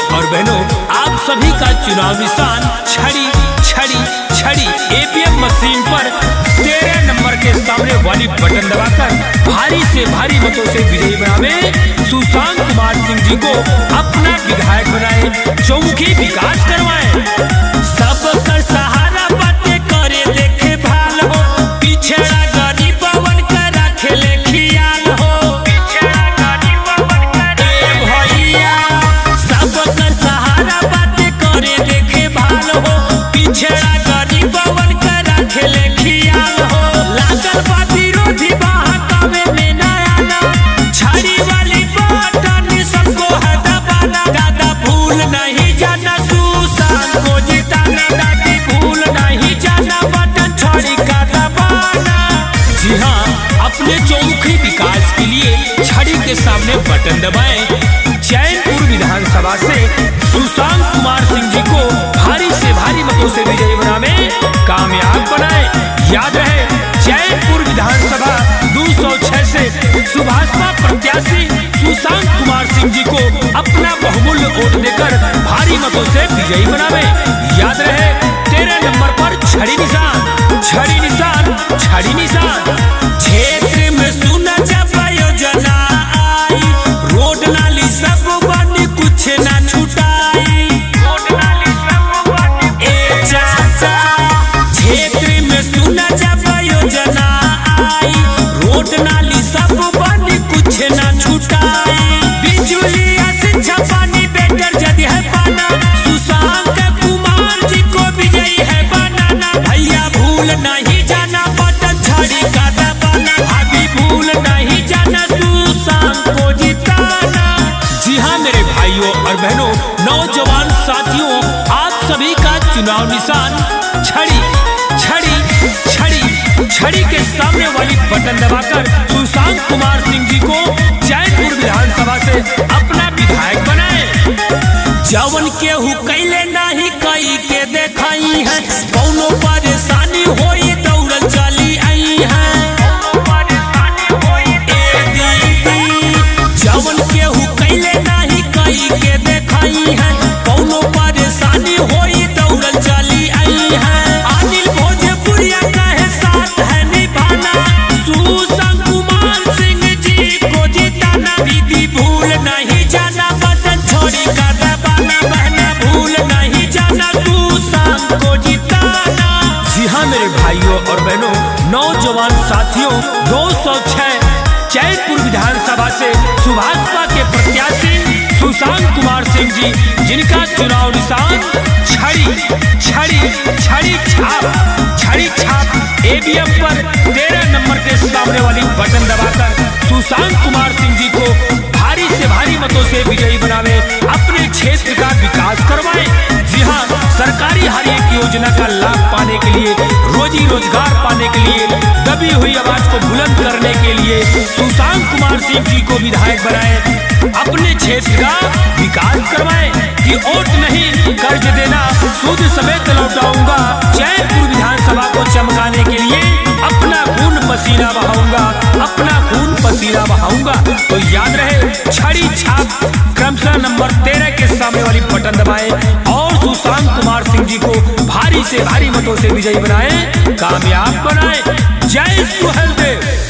और बहनों, आप सभी का चुनाव निशान छड़ी छड़ी छड़ी एपीएम मशीन पर 13 नंबर के सामने वाली बटन दबाकर भारी से भारी मतों से विजयी बनावे सुशांत कुमार सिंह जी को अपना विधायक बनाए, चौमुखी विकास करवाए। सबका सहारा बातें करे देखे भाल हो, पिछड़ा गरीबवन का रखे ले खियाल हो। भैया सबका सहारा बातें करे देखे भाल हो, पिछड़ा गरीबवन का रखे ले खियाल हो। लागल बा विरोधी बहकावे में नया ना, छड़ी वाली बटन सबको है दबाना। दादा भूल नहीं जाना सुशांत को जिताना, दादी भूल नहीं जाना बटन छड़ी का दबाना। जी हाँ, अपने चौमुखी विकास के लिए छड़ी के सामने बटन दबाएं। चैनपुर विधानसभा से सुशांत कुमार सिंह जी को भारी से भारी मतों से विजयी बनावे, कामयाब बनाए। याद रहे, चैनपुर विधानसभा 206 से सुभाषपा प्रत्याशी सुशांत कुमार सिंह जी को अपना बहुमूल्य वोट देकर भारी मतों से विजयी बनावे। याद रहे, 13 नंबर पर छड़ी निशान, छड़ी निशान, छड़ी निशान। क्षेत्र में सुना जब योजना आई, रोड नाली सब बनी कुछ ना छुटाई। ए चाचा, क्षेत्र में सुना जब योजना आई, रोड नाली सब बनी कुछ ना छुटाई। बिजली शिक्षा पानी बेटर जदि है पाना, सुशांत कुमार जी को विजयी है बनाना। भैया भूल नहीं जाना बटन छड़ी का दबाना, भाभी भूल नहीं जाना सुशांत को जिताना। जी हाँ मेरे भाइयों और बहनों, नौजवान साथियों, आप सभी का चुनाव निशान छड़ी छड़ी छड़ी छड़ी के सामने वाली बटन दबाकर सुशांत कुमार सिंह जी को चैनपुर विधानसभा से अपना विधायक बनाए। जवन केहू कैले नहीं कई के देखाई है, कौनो परेशानी होई दौड़ल चली आई है। ए दीदी, जवन केहू कैले नहीं कई के देखाई है, कौनो परेशानी होई दौड़ल चली आई है। अनिल भोजपुरिया कहे साथ है निभाना, सुशांत कुमार सिंह जी को जिताना। दीदी भूल नहीं जाना बटन छोड़ी का दबाना, बहना भूल नहीं जाना सुशांत को जिताना। जी हाँ मेरे भाइयों और बहनों, नौजवान साथियों, 206 चैनपुर विधानसभा से सुभाषपा के प्रत्याशी सुशांत कुमार सिंह जी, जिनका चुनाव निशान छड़ी छड़ी छड़ी छाप, छड़ी छाप एबीएम पर 13 नंबर के सामने वाली बटन दबाकर सुशांत कुमार सिंह जी को भारी से भारी मतों से विजयी बनावे, अपने क्षेत्र का विकास करवाए। जी हाँ, सरकारी हर एक योजना का लाभ पाने के लिए, रोजी रोजगार पाने के लिए, दबी हुई आवाज को बुलंद करने के लिए सुशांत कुमार सिंह जी को विधायक बनाए, अपने क्षेत्र का विकास करवाए। कि वोट नहीं कर्ज देना, सूद समेत लौटाऊंगा, चैनपुर विधानसभा को चमकाने के लिए अपना खून पसीना बहाऊंगा, अपना खून पसीना बहाऊंगा। तो याद रहे, छड़ी छाप क्रमशः नंबर 13 के सामने वाली बटन दबाएं और सुशांत कुमार सिंह जी को भारी से भारी मतों से विजयी बनाएं, कामयाब बनाएं। जय सुहेलदेव।